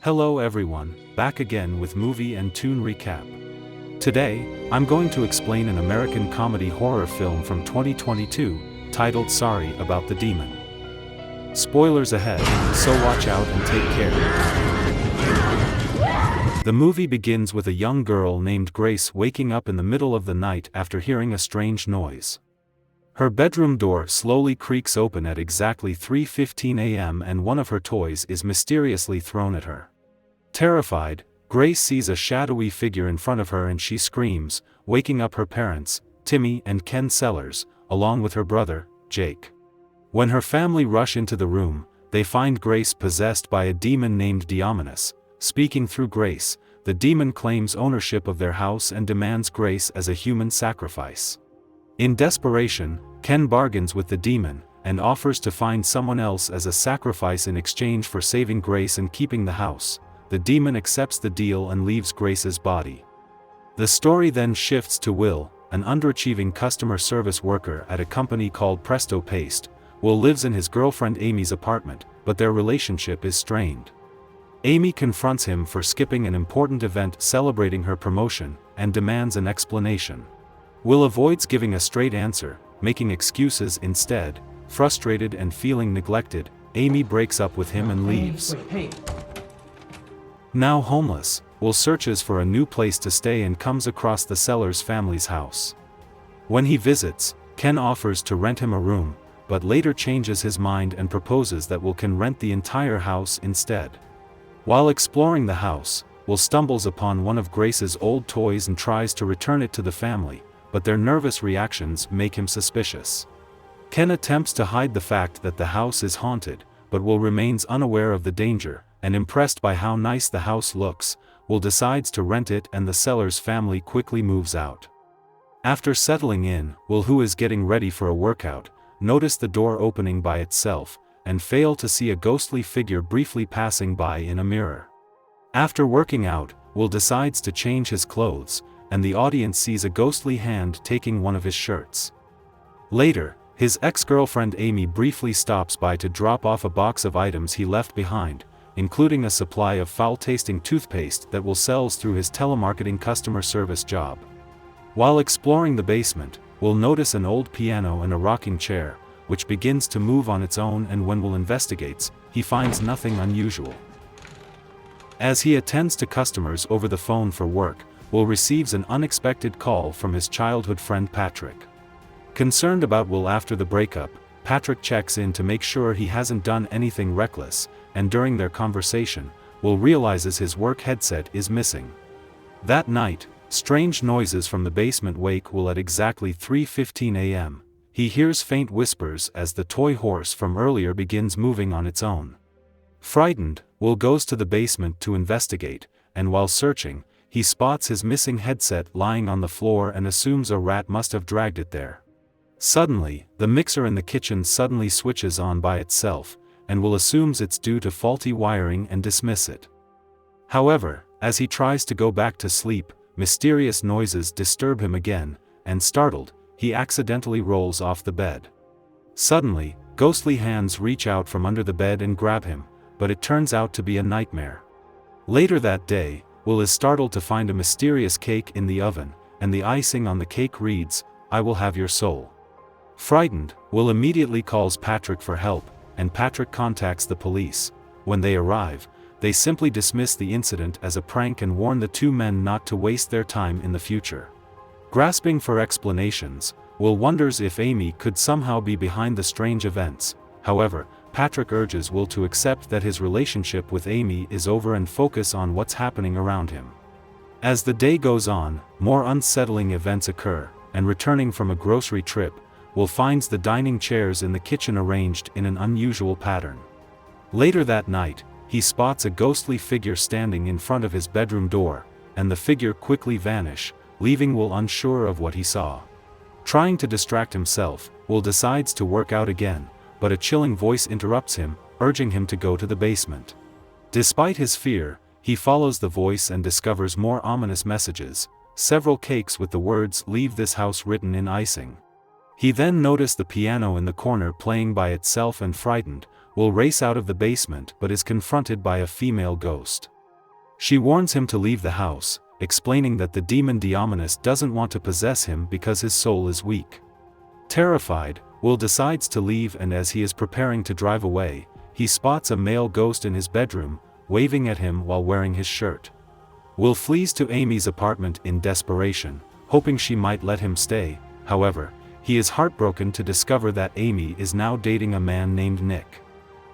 Hello everyone, back again with movie and tune recap. Today, I'm going to explain an American comedy horror film from 2022, titled Sorry About the Demon. Spoilers ahead, so watch out and take care. The movie begins with a young girl named Grace waking up in the middle of the night after hearing a strange noise. Her bedroom door slowly creaks open at exactly 3:15 a.m. and one of her toys is mysteriously thrown at her. Terrified, Grace sees a shadowy figure in front of her and she screams, waking up her parents, Timmy and Ken Sellers, along with her brother, Jake. When her family rush into the room, they find Grace possessed by a demon named Diomenes. Speaking through Grace, the demon claims ownership of their house and demands Grace as a human sacrifice. In desperation, Ken bargains with the demon, and offers to find someone else as a sacrifice in exchange for saving Grace and keeping the house. The demon accepts the deal and leaves Grace's body. The story then shifts to Will, an underachieving customer service worker at a company called Presto Paste. Will lives in his girlfriend Amy's apartment, but their relationship is strained. Amy confronts him for skipping an important event celebrating her promotion, and demands an explanation. Will avoids giving a straight answer, making excuses instead. Frustrated and feeling neglected, Amy breaks up with him and leaves. Now homeless, Will searches for a new place to stay and comes across the Sellers family's house. When he visits, Ken offers to rent him a room, but later changes his mind and proposes that Will can rent the entire house instead. While exploring the house, Will stumbles upon one of Grace's old toys and tries to return it to the family, but their nervous reactions make him suspicious. Ken attempts to hide the fact that the house is haunted, but Will remains unaware of the danger, and impressed by how nice the house looks, Will decides to rent it and the Sellers family quickly moves out. After settling in, Will, who is getting ready for a workout, notice the door opening by itself, and fail to see a ghostly figure briefly passing by in a mirror. After working out, Will decides to change his clothes, and the audience sees a ghostly hand taking one of his shirts. Later, his ex-girlfriend Amy briefly stops by to drop off a box of items he left behind, including a supply of foul-tasting toothpaste that Will sells through his telemarketing customer service job. While exploring the basement, Will notice an old piano and a rocking chair, which begins to move on its own, and when Will investigates, he finds nothing unusual. As he attends to customers over the phone for work, Will receives an unexpected call from his childhood friend Patrick. Concerned about Will after the breakup, Patrick checks in to make sure he hasn't done anything reckless, and during their conversation, Will realizes his work headset is missing. That night, strange noises from the basement wake Will at exactly 3:15 a.m. He hears faint whispers as the toy horse from earlier begins moving on its own. Frightened, Will goes to the basement to investigate, and while searching, he spots his missing headset lying on the floor and assumes a rat must have dragged it there. Suddenly, the mixer in the kitchen suddenly switches on by itself, and Will assumes it's due to faulty wiring and dismiss it. However, as he tries to go back to sleep, mysterious noises disturb him again, and startled, he accidentally rolls off the bed. Suddenly, ghostly hands reach out from under the bed and grab him, but it turns out to be a nightmare. Later that day, Will is startled to find a mysterious cake in the oven, and the icing on the cake reads, "I will have your soul." Frightened, Will immediately calls Patrick for help, and Patrick contacts the police. When they arrive, they simply dismiss the incident as a prank and warn the two men not to waste their time in the future. Grasping for explanations, Will wonders if Amy could somehow be behind the strange events. However, Patrick urges Will to accept that his relationship with Amy is over and focus on what's happening around him. As the day goes on, more unsettling events occur, and returning from a grocery trip, Will finds the dining chairs in the kitchen arranged in an unusual pattern. Later that night, he spots a ghostly figure standing in front of his bedroom door, and the figure quickly vanishes, leaving Will unsure of what he saw. Trying to distract himself, Will decides to work out again, but a chilling voice interrupts him, urging him to go to the basement. Despite his fear, he follows the voice and discovers more ominous messages, several cakes with the words "Leave this house" written in icing. He then noticed the piano in the corner playing by itself and frightened, Will race out of the basement but is confronted by a female ghost. She warns him to leave the house, explaining that the demon Diomedes doesn't want to possess him because his soul is weak. Terrified, Will decides to leave, and as he is preparing to drive away, he spots a male ghost in his bedroom, waving at him while wearing his shirt. Will flees to Amy's apartment in desperation, hoping she might let him stay. However, he is heartbroken to discover that Amy is now dating a man named Nick.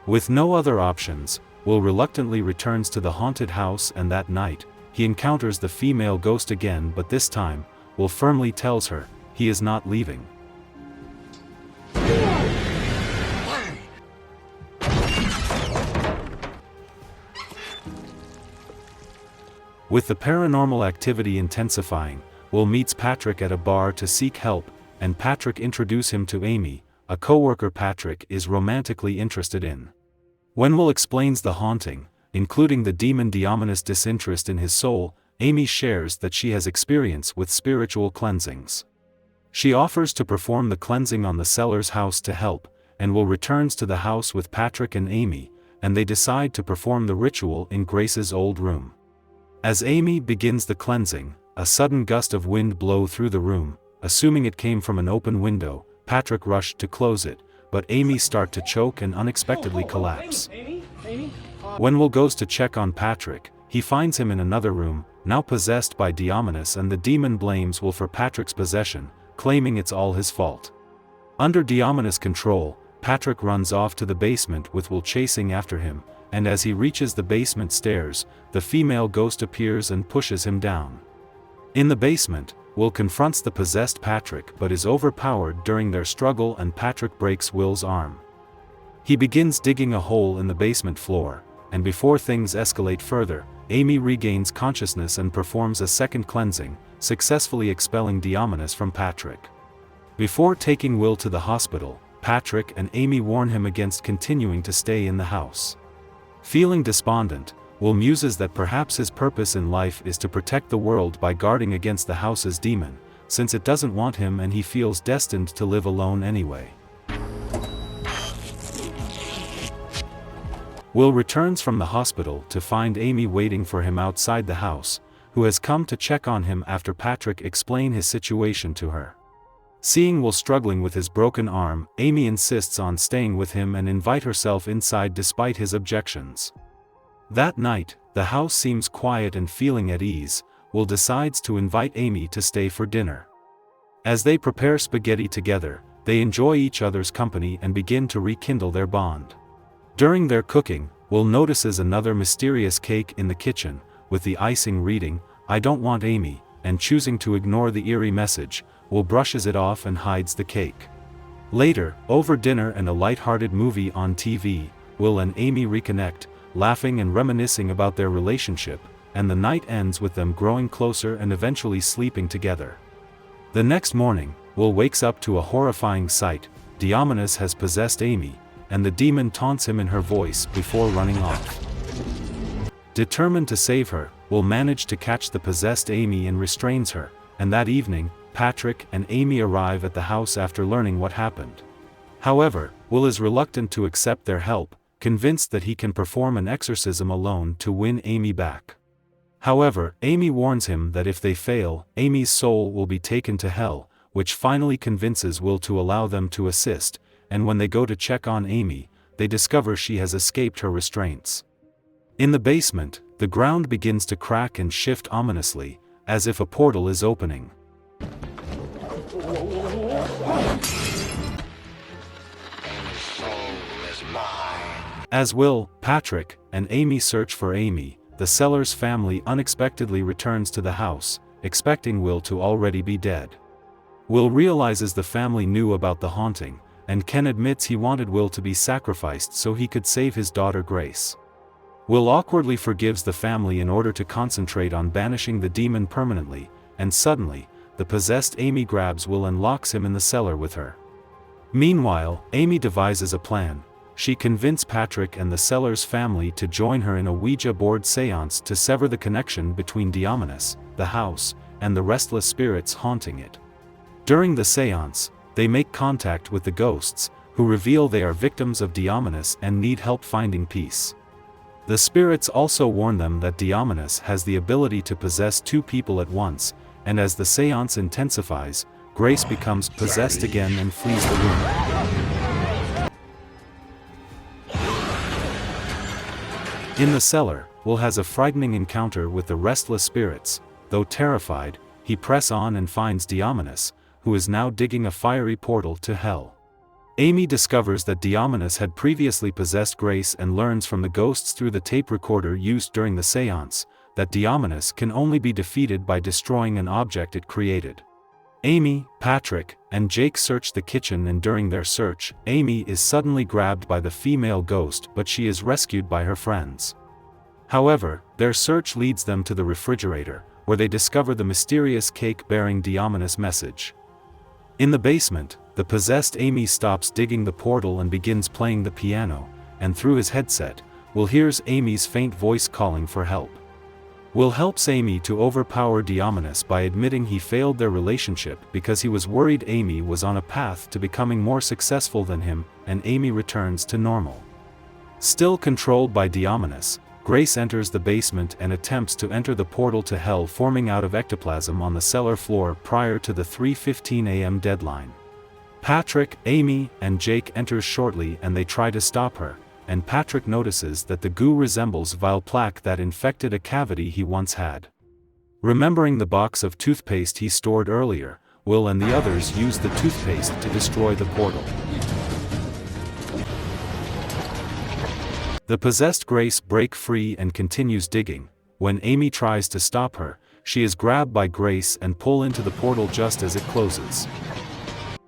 With no other options, Will reluctantly returns to the haunted house, and that night, he encounters the female ghost again, but this time, Will firmly tells her he is not leaving. With the paranormal activity intensifying, Will meets Patrick at a bar to seek help, and Patrick introduces him to Amy, a co-worker Patrick is romantically interested in. When Will explains the haunting, including the demon Diomedes' disinterest in his soul, Amy shares that she has experience with spiritual cleansings. She offers to perform the cleansing on the seller's house to help, and Will returns to the house with Patrick and Amy, and they decide to perform the ritual in Grace's old room. As Amy begins the cleansing, a sudden gust of wind blows through the room. Assuming it came from an open window, Patrick rushed to close it, but Amy starts to choke and unexpectedly collapse. When Will goes to check on Patrick, he finds him in another room, now possessed by Diomedes, and the demon blames Will for Patrick's possession, claiming it's all his fault. Under Diomedes' control, Patrick runs off to the basement with Will chasing after him, and as he reaches the basement stairs, the female ghost appears and pushes him down. In the basement, Will confronts the possessed Patrick but is overpowered during their struggle, and Patrick breaks Will's arm. He begins digging a hole in the basement floor, and before things escalate further, Amy regains consciousness and performs a second cleansing, successfully expelling Diomedes from Patrick. Before taking Will to the hospital, Patrick and Amy warn him against continuing to stay in the house. Feeling despondent, Will muses that perhaps his purpose in life is to protect the world by guarding against the house's demon, since it doesn't want him and he feels destined to live alone anyway. Will returns from the hospital to find Amy waiting for him outside the house, who has come to check on him after Patrick explained his situation to her. Seeing Will struggling with his broken arm, Amy insists on staying with him and invite herself inside despite his objections. That night, the house seems quiet, and feeling at ease, Will decides to invite Amy to stay for dinner. As they prepare spaghetti together, they enjoy each other's company and begin to rekindle their bond. During their cooking, Will notices another mysterious cake in the kitchen, with the icing reading, "I don't want Amy," and choosing to ignore the eerie message, Will brushes it off and hides the cake. Later, over dinner and a light-hearted movie on TV, Will and Amy reconnect, laughing and reminiscing about their relationship, and the night ends with them growing closer and eventually sleeping together. The next morning, Will wakes up to a horrifying sight. Diomedes has possessed Amy, and the demon taunts him in her voice before running off. Determined to save her, Will manage to catch the possessed Amy and restrains her, and that evening, Patrick and Amy arrive at the house after learning what happened. However, Will is reluctant to accept their help, convinced that he can perform an exorcism alone to win Amy back. However, Amy warns him that if they fail, Amy's soul will be taken to hell, which finally convinces Will to allow them to assist, and when they go to check on Amy, they discover she has escaped her restraints. In the basement, the ground begins to crack and shift ominously, as if a portal is opening. As Will, Patrick, and Amy search for Amy, the seller's family unexpectedly returns to the house, expecting Will to already be dead. Will realizes the family knew about the haunting, and Ken admits he wanted Will to be sacrificed so he could save his daughter Grace. Will awkwardly forgives the family in order to concentrate on banishing the demon permanently, and suddenly, the possessed Amy grabs Will and locks him in the cellar with her. Meanwhile, Amy devises a plan. She convinces Patrick and the seller's family to join her in a Ouija board seance to sever the connection between Diomedes, the house, and the restless spirits haunting it. During the seance, they make contact with the ghosts, who reveal they are victims of Diomedes and need help finding peace. The spirits also warn them that Diomedes has the ability to possess two people at once, and as the seance intensifies, Grace becomes possessed again and flees the room. In the cellar, Will has a frightening encounter with the restless spirits. Though terrified, he presses on and finds Diomedes, who is now digging a fiery portal to hell. Amy discovers that Diomedes had previously possessed Grace and learns from the ghosts through the tape recorder used during the seance, that Diomedes can only be defeated by destroying an object it created. Amy, Patrick, and Jake search the kitchen, and during their search, Amy is suddenly grabbed by the female ghost, but she is rescued by her friends. However, their search leads them to the refrigerator, where they discover the mysterious cake bearing Diomedes' message. In the basement, the possessed Amy stops digging the portal and begins playing the piano, and through his headset, Will hears Amy's faint voice calling for help. Will helps Amy to overpower Diomedes by admitting he failed their relationship because he was worried Amy was on a path to becoming more successful than him, and Amy returns to normal. Still controlled by Diomedes, Grace enters the basement and attempts to enter the portal to hell forming out of ectoplasm on the cellar floor prior to the 3:15 a.m. deadline. Patrick, Amy, and Jake enters shortly and they try to stop her, and Patrick notices that the goo resembles vile plaque that infected a cavity he once had. Remembering the box of toothpaste he stored earlier, Will and the others use the toothpaste to destroy the portal. The possessed Grace breaks free and continues digging. When Amy tries to stop her, she is grabbed by Grace and pulled into the portal just as it closes.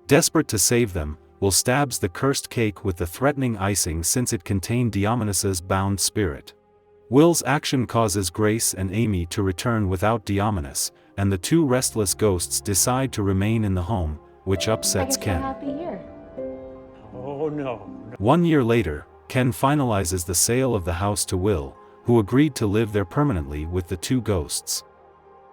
Desperate to save them, Will stabs the cursed cake with the threatening icing since it contained Diomedes' bound spirit. Will's action causes Grace and Amy to return without Diomedes, and the two restless ghosts decide to remain in the home, which upsets Ken. Oh no. 1 year later, Ken finalizes the sale of the house to Will, who agreed to live there permanently with the two ghosts.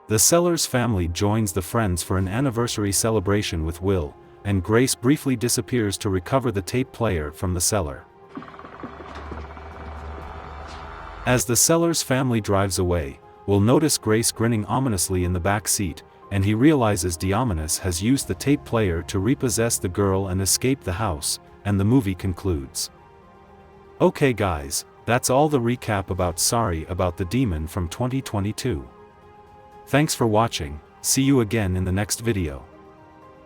The Sellers family joins the friends for an anniversary celebration with Will, and Grace briefly disappears to recover the tape player from the cellar. As the Sellers family drives away, Will notice Grace grinning ominously in the back seat, and he realizes Diomedes has used the tape player to repossess the girl and escape the house, and the movie concludes. Okay guys, that's all the recap about Sorry About the Demon from 2022. Thanks for watching, see you again in the next video.